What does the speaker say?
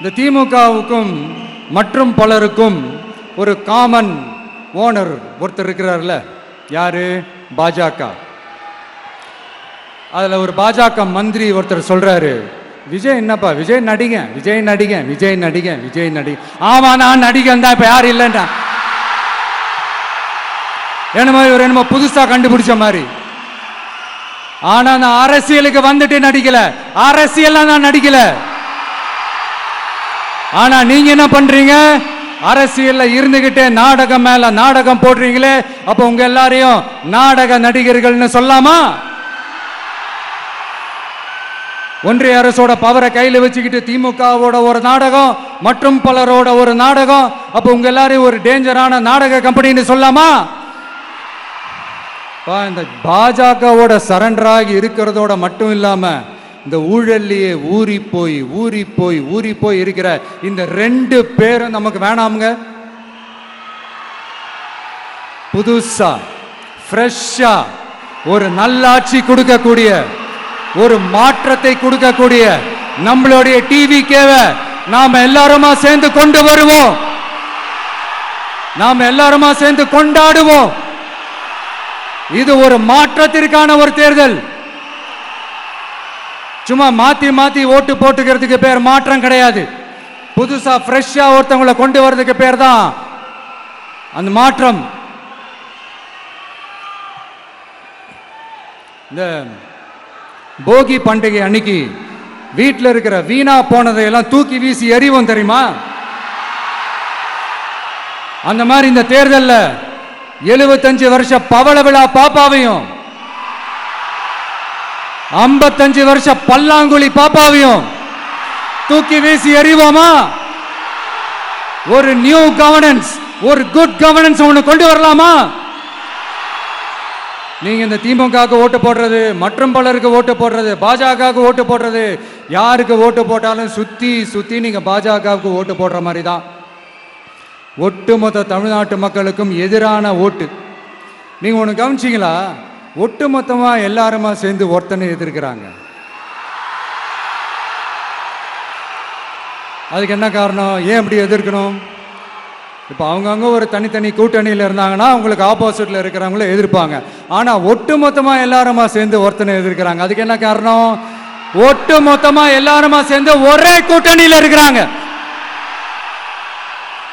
இந்த திமுகவுக்கும் மற்றும் பலருக்கும் ஒரு காமன் ஓனர் ஒருத்தர் இருக்கிறார்ல, யாரு? பாஜக. அதில் ஒரு பாஜக மந்திரி ஒருத்தர் சொல்றாரு, விஜய் என்னப்பா, விஜய் நடிக, விஜய் நடிக, விஜய் நடிக, விஜய் நடிக. ஆமா, நான் நடிகன் தான், இப்ப யாரும் இல்லைன்றா. என்னமோ இவர் என்னமோ புதுசா கண்டுபிடிச்ச மாதிரி. ஆனா நான் அரசியலுக்கு வந்துட்டு நடிக்கல, அரசியல் நான் நடிக்கல. ஆனா நீங்க என்ன பண்றீங்க? அரசியல்ல இருந்துகிட்டே நாடகம் மேல நாடகம் போடுறீங்களே, அப்ப உங்க எல்லாரையும் நாடக நடிகர்கள்னு சொல்லாமா? ஒன்றிய அரசோட பவரை கையில் வச்சுக்கிட்டு திமுகவோட ஒரு நாடகம் மற்றும் பலரோட ஒரு நாடகம், அப்ப உங்க எல்லாரையும் ஒரு டேஞ்சரான நாடக கம்பெனின்னு சொல்லாமா? இந்த பாஜகவோட சரண்டராகி இருக்கிறதோட மட்டும் இல்லாம இந்த ஊழல்லையே ஊறி போய் இருக்கிற இந்த 2 பேரும் நமக்கு வேணாமுங்க. புதுசா ஃப்ரெஷ்ஷா ஒரு நல்லாட்சி கொடுக்கக்கூடிய, ஒரு மாற்றத்தை கொடுக்கக்கூடிய நம்மளுடைய டிவிகேவை நாம எல்லாருமா சேர்ந்து கொண்டு வருவோம், நாம எல்லாருமா சேர்ந்து கொண்டாடுவோம். இது ஒரு மாற்றத்திற்கான ஒரு தேர்தல். சும்மா மாத்தி ஓட்டு போட்டுக்கிறதுக்கு பேர் மாற்றம் கிடையாது. புதுசா ஃப்ரெஷ்ஷா ஒருத்தவங்களை கொண்டு வர்றதுக்கு பேர் தான் அந்த மாற்றம். இந்த போகி பண்டிகை அன்னைக்கு வீட்டில் இருக்கிற வீணா போனதையெல்லாம் தூக்கி வீசி எறிவோம் தெரியுமா? அந்த மாதிரி இந்த தேர்தலில் 75 வருஷ பவள விழா பாப்பாவையும் 55 வருஷ பல்லாங்குழி பாப்பாவையும் தூக்கி வீசி எறிவோமா? ஒரு நியூ கவர்னன்ஸ், ஒரு குட் கவர்னன்ஸ் ஒன்று கொண்டு வரலாமா? நீங்க இந்த திமுகவுக்கு ஓட்டு போடுறது, மற்றும் பலருக்கு ஓட்டு போடுறது, பாஜகவுக்கு ஓட்டு போடுறது, யாருக்கு ஓட்டு போட்டாலும் சுத்தி நீங்க பாஜகவுக்கு ஓட்டு போடுற மாதிரி தான். ஒட்டுமொத்த தமிழ்நாட்டு மக்களுக்கும் எதிரான ஓட்டு. நீங்க ஒன்று கவனிச்சிங்களா? ஒட்டுமொத்தமா எல்லாருமா சேர்ந்து ஒருத்தனை எதிர்க்கிறாங்க. அதுக்கு என்ன காரணம்? ஏன் இப்படி எதிர்க்கணும்? இப்போ அவங்கவுங்க ஒரு தனித்தனி கூட்டணியில் இருந்தாங்கன்னா அவங்களுக்கு ஆப்போசிட்ல இருக்கிறவங்கள எதிர்ப்பாங்க. ஆனா ஒட்டுமொத்தமா எல்லாருமா சேர்ந்து ஒருத்தனை எதிர்க்கிறாங்க. அதுக்கு என்ன காரணம்? ஒட்டுமொத்தமா எல்லாருமா சேர்ந்து ஒரே கூட்டணியில் இருக்கிறாங்க.